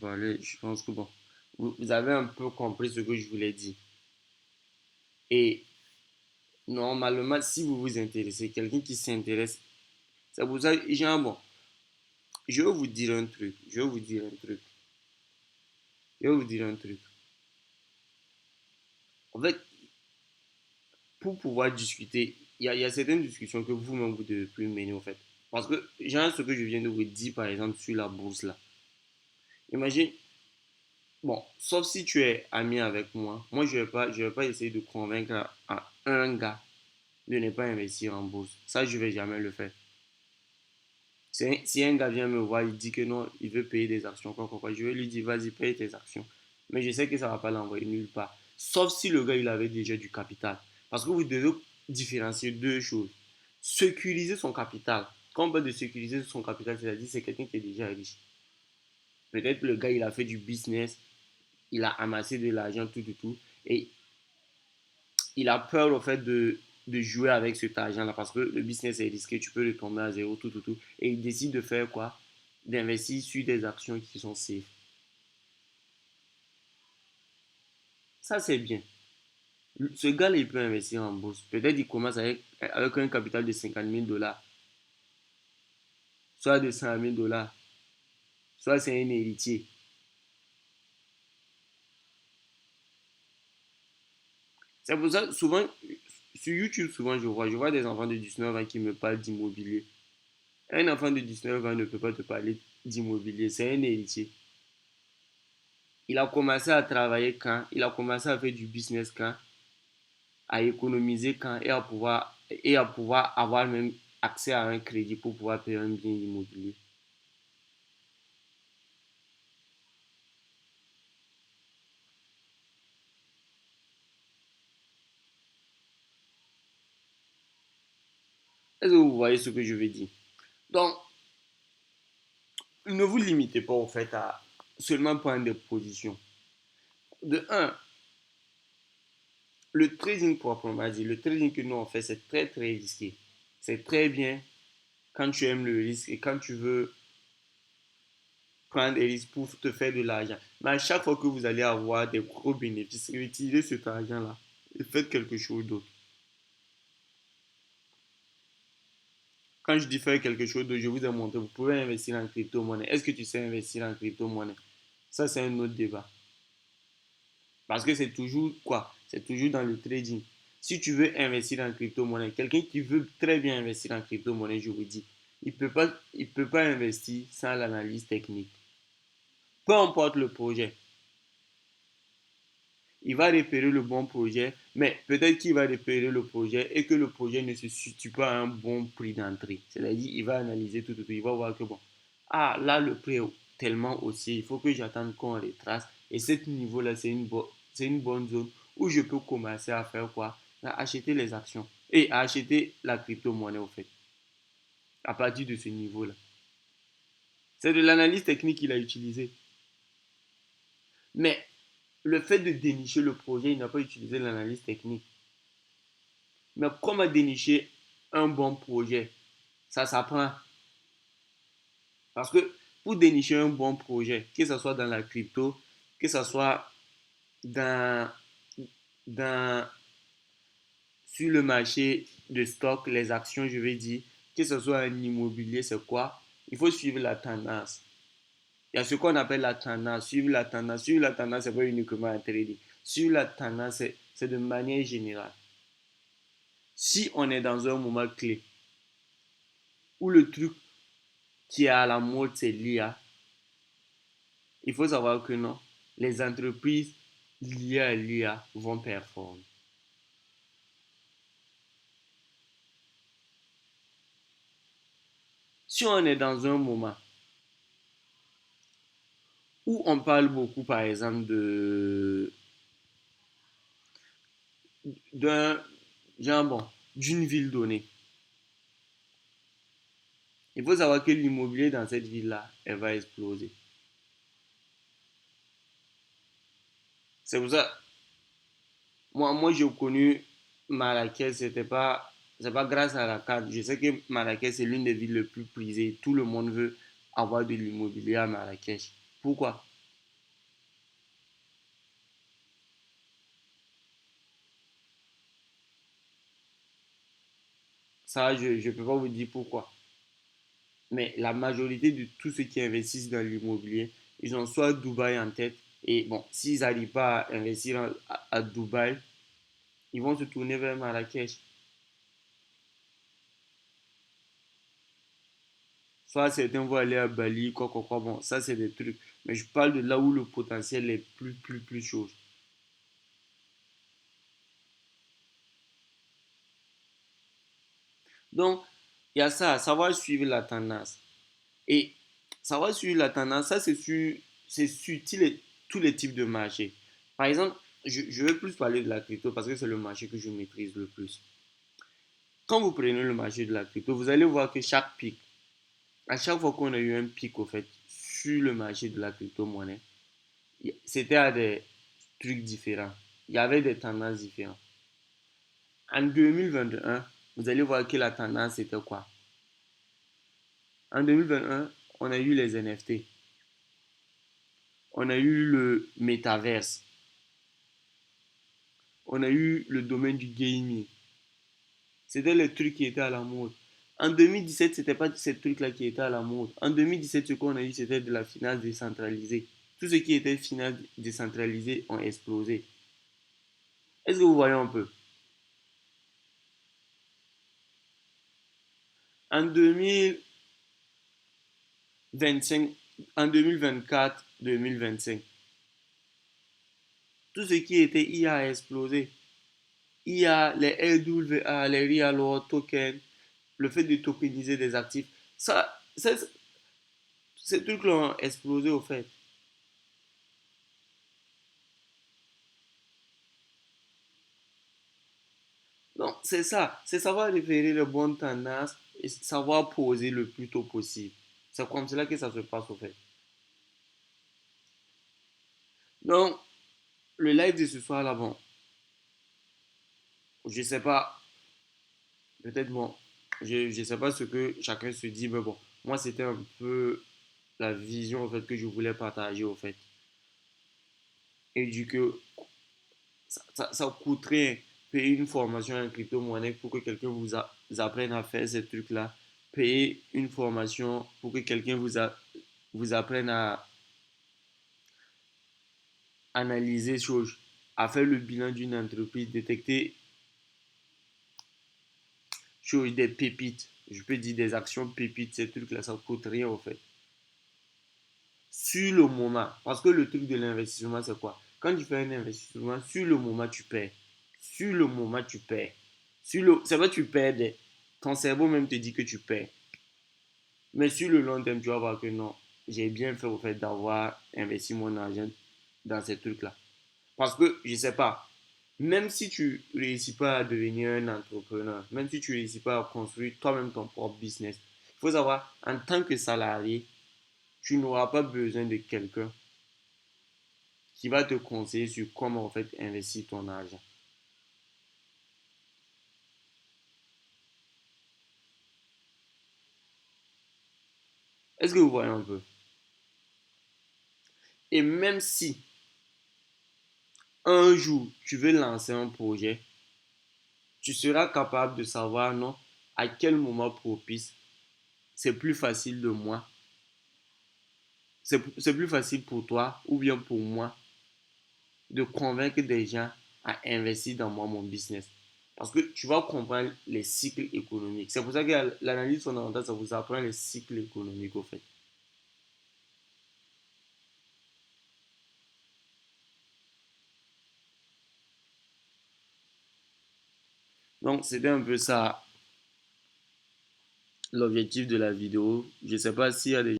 Voilà, je pense que bon, vous avez un peu compris ce que je voulais dire. Et normalement, si vous vous intéressez, quelqu'un qui s'intéresse, c'est pour ça, genre, bon, je vais vous dire un truc, je vais vous dire un truc, je vais vous dire un truc. En fait, pour pouvoir discuter, il y a certaines discussions que vous-même vous devez plus mener, en fait. Parce que, genre, ce que je viens de vous dire, par exemple, sur la bourse, là. Imagine, bon, sauf si tu es ami avec moi, je vais pas essayer de convaincre à un gars de ne pas investir en bourse. Ça, je ne vais jamais le faire. Si un gars vient me voir, il dit que non, il veut payer des actions, quoi, je vais lui dire, vas-y, paye tes actions. Mais je sais que ça ne va pas l'envoyer nulle part. Sauf si le gars, il avait déjà du capital. Parce que vous devez différencier deux choses. Sécuriser son capital. Quand on parle de sécuriser son capital, c'est-à-dire c'est quelqu'un qui est déjà riche. Peut-être le gars, il a fait du business, il a amassé de l'argent, tout. Et il a peur, au fait, de jouer avec cet argent-là parce que le business est risqué, tu peux retomber à zéro, tout. Et il décide de faire quoi? D'investir sur des actions qui sont safe. Ça, c'est bien. Ce gars-là, il peut investir en bourse. Peut-être il commence avec un capital de 50 000 dollars, soit de 100 000 dollars, soit c'est un héritier. C'est pour ça, souvent, sur YouTube, souvent, je vois des enfants de 19 ans qui me parlent d'immobilier. Un enfant de 19 ans ne peut pas te parler d'immobilier, c'est un héritier. Il a commencé à travailler quand? Il a commencé à faire du business quand? À économiser quand? Et à pouvoir avoir même accès à un crédit pour pouvoir payer un bien immobilier. Est-ce que vous voyez ce que je veux dire? Donc, ne vous limitez pas au fait à seulement prendre des positions. De un, le trading proprement dit, le trading que nous on fait, c'est très très risqué. C'est très bien quand tu aimes le risque et quand tu veux prendre des risques pour te faire de l'argent. Mais à chaque fois que vous allez avoir des gros bénéfices, retirez cet argent-là et faites quelque chose d'autre. Quand je dis faire quelque chose d'autre, je vous ai montré, vous pouvez investir en crypto-monnaie. Est-ce que tu sais investir en crypto-monnaie? Ça, c'est un autre débat. Parce que c'est toujours quoi? C'est toujours dans le trading. Si tu veux investir en crypto-monnaie, quelqu'un qui veut très bien investir en crypto-monnaie, je vous dis, il peut pas investir sans l'analyse technique. Peu importe le projet, il va repérer le bon projet, mais peut-être qu'il va repérer le projet et que le projet ne se situe pas à un bon prix d'entrée. C'est-à-dire, il va analyser tout, il va voir que bon, ah là, le prix est tellement haussier, il faut que j'attende qu'on retrace. Et ce niveau-là, c'est une bonne zone où je peux commencer à faire quoi? À acheter les actions et à acheter la crypto-monnaie, au fait, à partir de ce niveau-là. C'est de l'analyse technique qu'il a utilisé. Mais le fait de dénicher le projet, il n'a pas utilisé l'analyse technique. Mais comment dénicher un bon projet? Ça s'apprend. Parce que pour dénicher un bon projet, que ce soit dans la crypto, que ce soit dans, dans, sur le marché de stock, les actions, je vais dire, que ce soit un immobilier, c'est quoi? Il faut suivre la tendance. Il y a ce qu'on appelle la tendance. Suivre la tendance. Suivre la tendance, c'est pas uniquement un trading. Suivre la tendance, c'est de manière générale. Si on est dans un moment clé où le truc qui est à la mode, c'est l'IA, il faut savoir que non, les entreprises liées à l'IA vont performer. Si on est dans un moment où on parle beaucoup, par exemple, d'un genre bon, d'une ville donnée, il faut savoir que l'immobilier dans cette ville-là, elle va exploser. C'est pour ça, moi j'ai connu Marrakech, c'est pas grâce à la carte. Je sais que Marrakech, c'est l'une des villes les plus prisées. Tout le monde veut avoir de l'immobilier à Marrakech. Pourquoi? Ça, je ne peux pas vous dire pourquoi. Mais la majorité de tous ceux qui investissent dans l'immobilier, ils ont soit Dubaï en tête. Et bon, s'ils n'arrivent pas à investir à Dubaï, ils vont se tourner vers Marrakech. Soit certains vont aller à Bali, quoi, quoi, quoi. Bon, ça, c'est des trucs. Mais je parle de là où le potentiel est plus chaud. Donc, il y a ça, savoir suivre la tendance. Et savoir suivre la tendance, ça, c'est sur tous les types de marchés. Par exemple, je vais plus parler de la crypto parce que c'est le marché que je maîtrise le plus. Quand vous prenez le marché de la crypto, vous allez voir que chaque pic, à chaque fois qu'on a eu un pic, au fait, sur le marché de la crypto-monnaie, c'était à des trucs différents. Il y avait des tendances différentes. En 2021, vous allez voir que la tendance était quoi? En 2021, on a eu les NFT. On a eu le métaverse. On a eu le domaine du gaming. C'était les trucs qui étaient à la mode. En 2017, c'était pas ces trucs-là qui étaient à la mode. En 2017, ce qu'on a eu, c'était de la finance décentralisée. Tout ce qui était finance décentralisée ont explosé. Est-ce que vous voyez un peu? En 2025, en 2024, 2025, tout ce qui était IA a explosé. IA, les RWA, les Real World Tokens, le fait de tokeniser des actifs, ça ces trucs-là ont explosé au fait. Donc, c'est ça, c'est savoir repérer les bonnes tendances et savoir poser le plus tôt possible. C'est comme cela que ça se passe au fait. Donc, le live de ce soir là, bon, je sais pas, peut-être bon, je sais pas ce que chacun se dit, mais bon, moi c'était un peu la vision en fait que je voulais partager au fait. Et du coup, ça coûterait payer une formation en crypto-monnaie pour que quelqu'un vous apprenne à faire ces trucs-là. Payer une formation pour que quelqu'un vous apprenne à analyser choses, à faire le bilan d'une entreprise, détecter choses, des pépites. Je peux dire des actions pépites, ces trucs-là, ça ne coûte rien en fait. Sur le moment, parce que le truc de l'investissement, c'est quoi? Quand tu fais un investissement, sur le moment, tu perds. Sur le moment, tu perds. C'est vrai que tu perds. Ton cerveau même te dit que tu perds. Mais sur le long terme, tu vas voir que non, j'ai bien fait au fait d'avoir investi mon argent dans ces trucs-là. Parce que, je ne sais pas, même si tu ne réussis pas à devenir un entrepreneur, même si tu ne réussis pas à construire toi-même ton propre business, il faut savoir, en tant que salarié, tu n'auras pas besoin de quelqu'un qui va te conseiller sur comment en fait investir ton argent. Est-ce que vous voyez un peu? Et même si un jour tu veux lancer un projet, tu seras capable de savoir non à quel moment propice c'est plus facile de moi, c'est plus facile pour toi ou bien pour moi de convaincre des gens à investir dans moi mon business. Parce que tu vas comprendre les cycles économiques. C'est pour ça que l'analyse fondamentale, ça vous apprend les cycles économiques au fait. Donc, c'était un peu ça l'objectif de la vidéo. Je ne sais pas s'il y a des